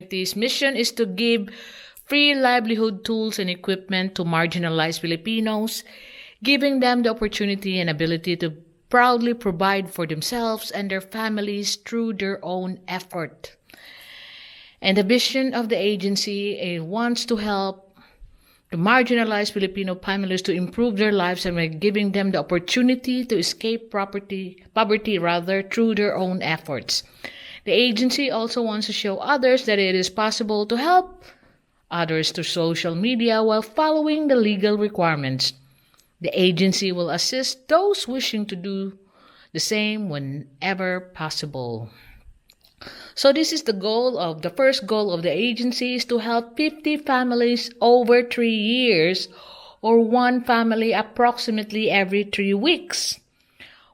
This mission is to give free livelihood tools and equipment to marginalized Filipinos, giving them the opportunity and ability to proudly provide for themselves and their families through their own effort. And the vision of the agency wants to help the marginalized Filipino families to improve their lives and by giving them the opportunity to escape poverty through their own efforts. The agency also wants to show others that it is possible to help others through social media while following the legal requirements. The agency will assist those wishing to do the same whenever possible. So this is the first goal of the agency is to help 50 families over 3 years or one family approximately every 3 weeks.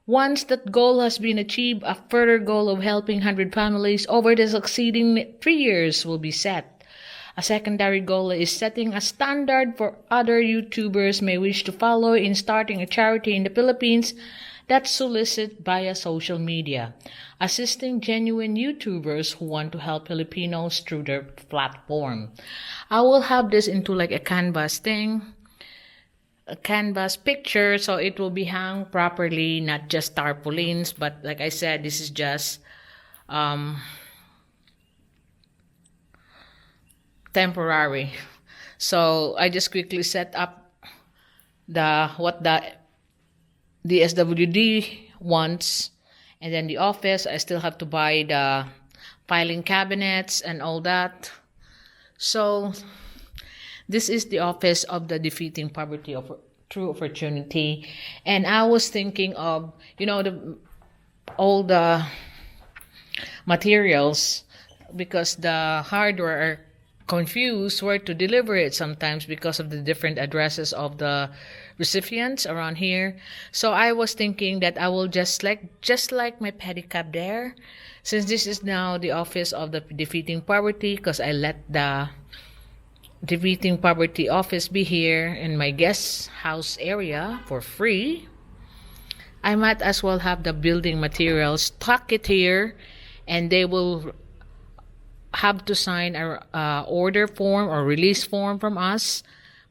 Once that goal has been achieved, a further goal of helping 100 families over the succeeding 3 years will be set. A secondary goal is setting a standard for other YouTubers may wish to follow in starting a charity in the Philippines that solicit via social media, assisting genuine YouTubers who want to help Filipinos through their platform. I will have this into like a canvas thing, a canvas picture, so it will be hung properly, not just tarpaulins, but like I said, this is just temporary. So I just quickly set up what the SWD wants, and then the office, I still have to buy the filing cabinets and all that. So this is the office of the Defeating Poverty Through Opportunity. And I was thinking of, all the materials, because the hardware are confused where to deliver it sometimes because of the different addresses of the recipients around here. So I was thinking that I will just like my pedicab there, since this is now the office of the Defeating Poverty, because I let the Defeating Poverty office be here in my guest house area for free. I might as well have the building materials, stock it here, and they will have to sign a order form or release form from us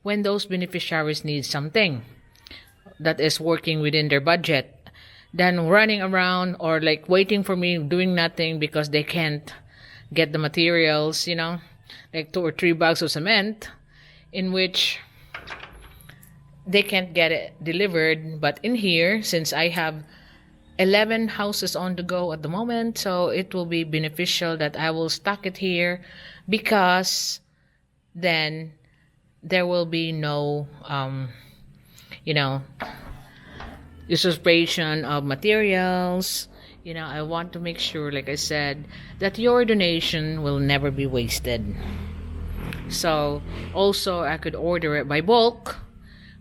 when those beneficiaries need something that is working within their budget, than running around or like waiting for me doing nothing because they can't get the materials, like 2 or 3 bags of cement, in which they can't get it delivered. But in here, since I have 11 houses on the go at the moment, so it will be beneficial that I will stock it here, because then there will be no usurpation of materials. I want to make sure, like I said, that your donation will never be wasted. So also I could order it by bulk,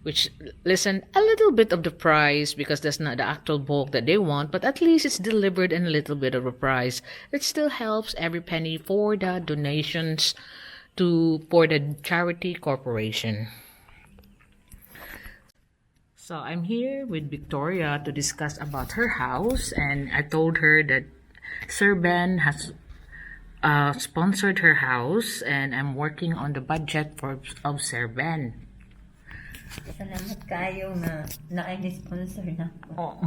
which lessen a little bit of the price, because that's not the actual bulk that they want, but at least it's delivered in a little bit of a price. It still helps every penny for the donations for the charity corporation. So I'm here with Victoria to discuss about her house, and I told her that Sir Ben has sponsored her house, and I'm working on the budget of Sir Ben. Salamat kayo nga na-sponsor na ko.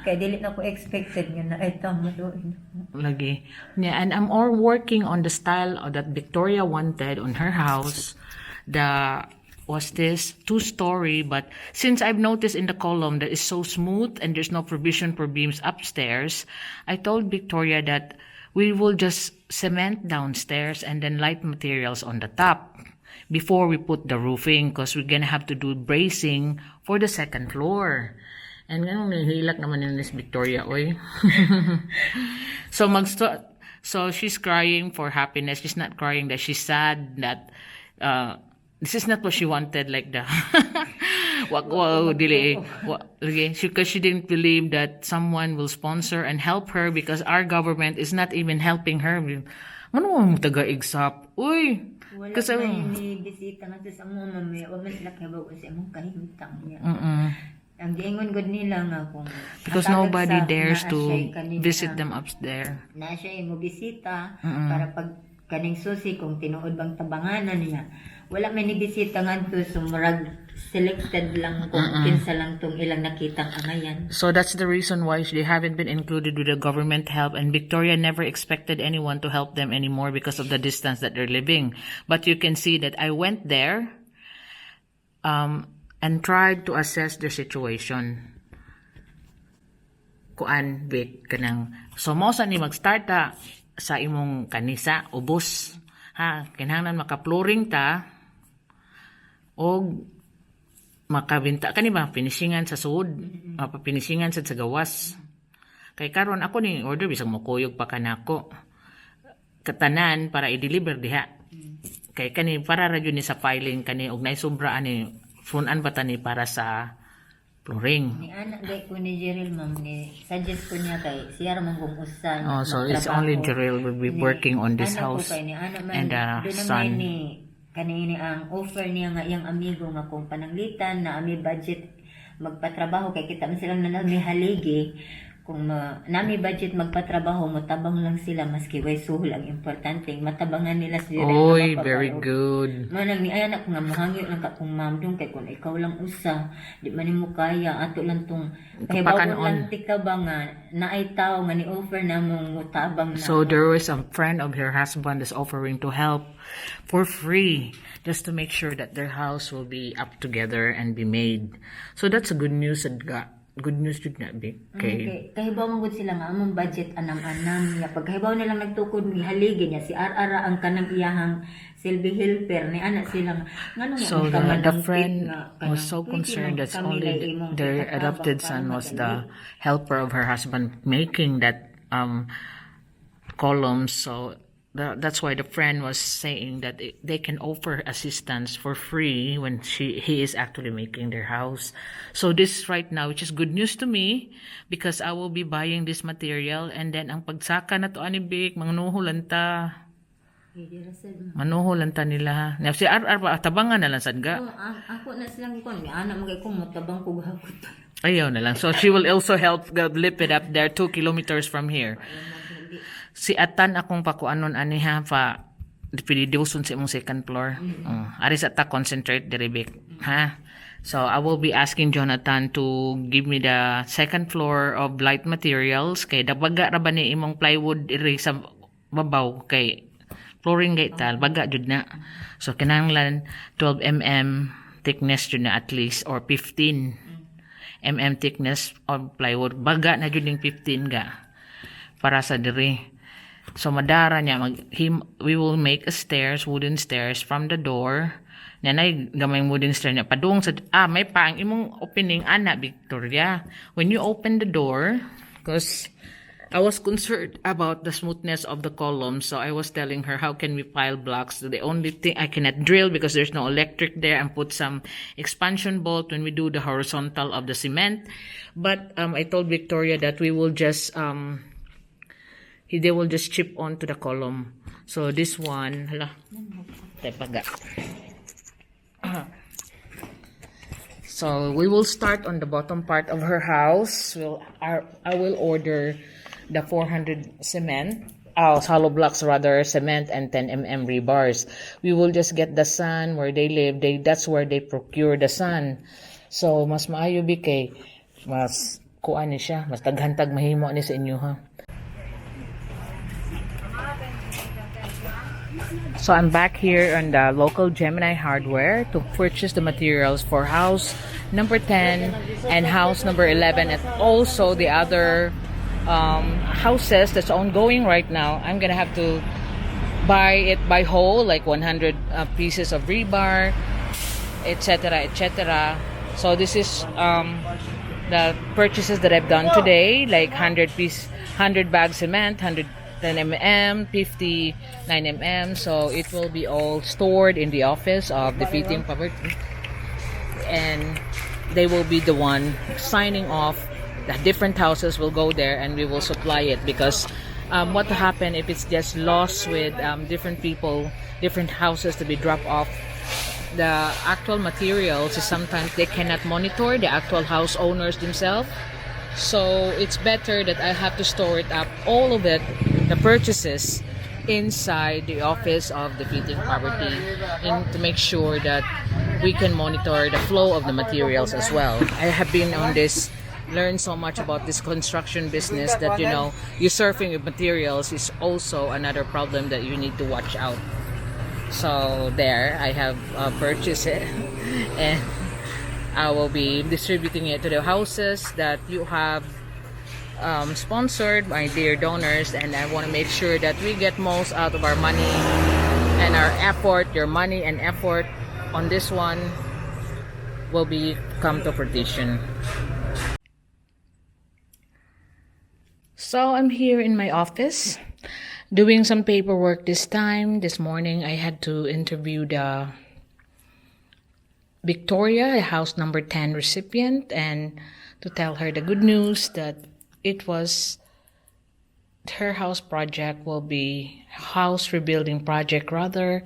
Kaya dili na ko expected nga na ito maluin. Lagi. Yeah, and I'm all working on the style that Victoria wanted on her house. Was this 2-story, but since I've noticed in the column that it's so smooth and there's no provision for beams upstairs, I told Victoria that we will just cement downstairs and then light materials on the top before we put the roofing, because we're gonna have to do bracing for the second floor. And ganun, nahilak naman yung Miss Victoria, oy. So she's crying for happiness. She's not crying that she's sad that this is not what she wanted, like the because she didn't believe that someone will sponsor and help her, because our government is not even helping her. Ano mo taga-exap? Uy! Wala kasi may bisita nga sa mga mamaya, wag man sila kabaw kasi among kahintang niya. Ang giingon gud nila nga kung because nobody dares to visit them upstairs. Na siya mo bisita para pag kaning susi kung tinuod bang tabanganan niya. Wala may nibisita ngadto so murag selected lang kung kinsa lang tong ilang nakitang angayan. So that's the reason why they haven't been included with the government help, and Victoria never expected anyone to help them anymore because of the distance that they're living. But you can see that I went there and tried to assess their situation. Kuan Vic kanang so mo sa ni magstart ta sa imong kanisa ubos ha, kinahanglan maka-flooring ta o makabinta kani ba finishingan sa sud, finishingan sa gawas. Kay karon ako ni order bisag mokuyog pa kanako katanan para i-deliver diha. Kay kani para ra gyud ni sa filing kani og nay sobra ani funan pa tani para sa flooring. Ni anak day ko ni Jeril ma'am ni suggest ko niya kay siya ra man kung usan. Oh, so it's only Jeril will be working on this house and son. Kanini ang offer niya nga iyang amigo nga kung pananglitan na ami budget magpatrabaho kay kita man silang nanami haligi kung nami budget magpatrabaho motabang lang sila maski way suhol ang importante matabangan nila si Jeril. Oy, very good. Manang ni anak nga mohangyo lang ka kung ma'am dong kay kung ikaw lang usa di man nimo kaya ato lang tong kahibawon lang tika ba nga naay tao nga ni offer namong mutabang na. So there was a friend of her husband is offering to help for free just to make sure that their house will be up together and be made. So that's a good news good news jud na big. Okay. Kahibaw man gud sila nga among budget anam-anam niya pagkahibaw nilang nagtukod ni haligi niya si Ara ang kanang iyahang silbi helper ni anak sila ngano so the friend was so concerned that only their adopted son was the helper of her husband making that columns. So that's why the friend was saying that they can offer assistance for free when he is actually making their house. So this right now, which is good news to me, because I will be buying this material, and then ang pagsaka na to anibik, manuhulan ta. Manuhulan ta nila. Si Ar tabangan na lang sad ga. Ako na silang ikon, anak magay ko motabang ko gahapon. Ayaw na lang. So she will also help lift it up there 2 kilometers from here. Si Atan akong pakuanon aniha pa pididuson sa imong second floor. Ari sa ta concentrate diribik ha. So I will be asking Jonathan to give me the second floor of light materials kay dabaga ra ba ni imong plywood iri sa babaw kay flooring gay tal baga jud na. So kinahanglan 12 mm thickness jud na at least or 15 mm thickness of plywood baga na jud ning 15 ga para sa diri. So madara niya we will make a stairs, wooden stairs from the door. Nanay gamay wooden stair niya padung sa may paang imong opening ana Victoria. When you open the door, because I was concerned about the smoothness of the columns, so I was telling her how can we pile blocks. So the only thing I cannot drill because there's no electric there and put some expansion bolt when we do the horizontal of the cement. But I told Victoria that we will just they will just chip onto the column. So this one, so we will start on the bottom part of her house. I will order the 400 cement, hollow blocks rather, cement and 10 mm rebars. We will just get the sun where they live. That's where they procure the sun. So mas maayo bi kay mas kuan ni siya, mas taghantag mahimo ni sa inyo ha. So I'm back here on the local Gemini Hardware to purchase the materials for house number 10 and house number 11 and also the other houses that's ongoing right now. I'm gonna have to buy it by whole, like 100 pieces of rebar, etc., etc. So this is the purchases that I've done today, like 100 bags cement, 110 mm, 59 mm. So it will be all stored in the office of the Defeating Poverty, and they will be the one signing off. The different houses will go there and we will supply it, because what will happen if it's just lost with different people, different houses to be dropped off, the actual materials is sometimes they cannot monitor the actual house owners themselves. So it's better that I have to store it up, all of it, the purchases, inside the office of defeating poverty and to make sure that we can monitor the flow of the materials as well. I have been on this, learned so much about this construction business that usurping of materials is also another problem that you need to watch out. So there, I have purchased it and I will be distributing it to the houses that you have sponsored, my dear donors, and I want to make sure that we get most out of our money and our effort. Your money and effort on this one will be come to fruition. So I'm here in my office doing some paperwork this time. This morning I had to interview the Victoria, a house number 10 recipient, and to tell her the good news that it was her house project will be house rebuilding project rather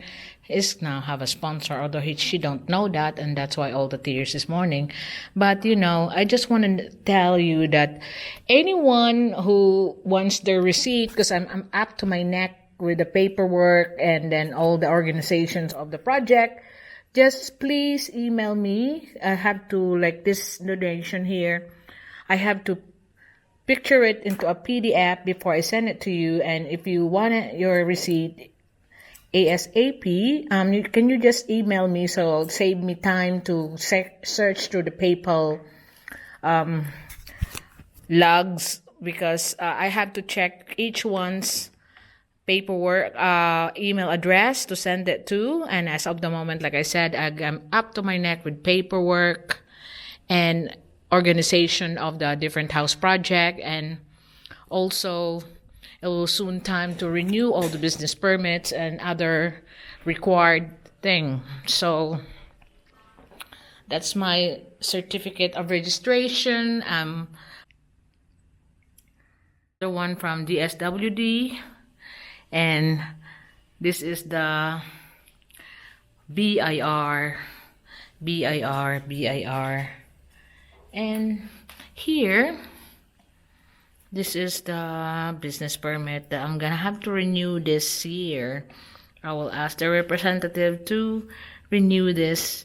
is now have a sponsor, although she don't know that, and that's why all the tears this morning. But I just want to tell you that anyone who wants their receipt, because I'm up to my neck with the paperwork and then all the organizations of the project, just please email me. I have to, like this donation here, I have to picture it into a PDF before I send it to you. And if you want your receipt ASAP, can you just email me, so it'll save me time to search through the PayPal logs, because I have to check each one's paperwork email address to send it to. And as of the moment, like I said, I'm up to my neck with paperwork and organization of the different house project, and also it will soon time to renew all the business permits and other required thing. So that's my certificate of registration. The one from DSWD, and this is the BIR. And here, this is the business permit that I'm gonna have to renew this year. I will ask the representative to renew this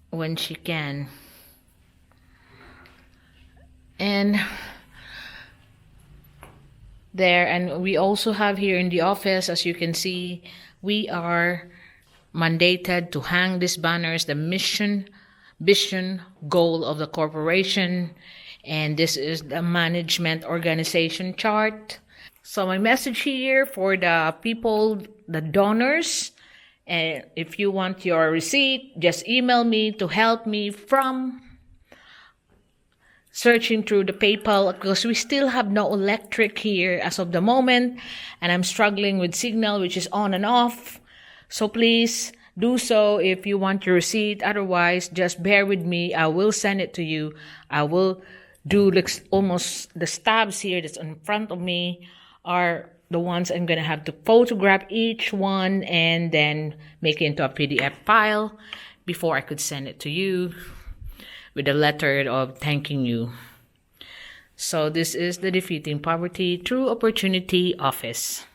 when she can. And there, and we also have here in the office, as you can see, we are mandated to hang these banners, the mission, vision, goal of the corporation, and this is the management organization chart. So my message here for the people, the donors, and if you want your receipt, just email me to help me from searching through the PayPal, because we still have no electric here as of the moment, and I'm struggling with signal, which is on and off. So please do so if you want your receipt. Otherwise, just bear with me. I will send it to you. I will do like almost the stabs here that's in front of me are the ones I'm going to have to photograph each one and then make it into a PDF file before I could send it to you with a letter of thanking you. So this is the Defeating Poverty True Opportunity Office.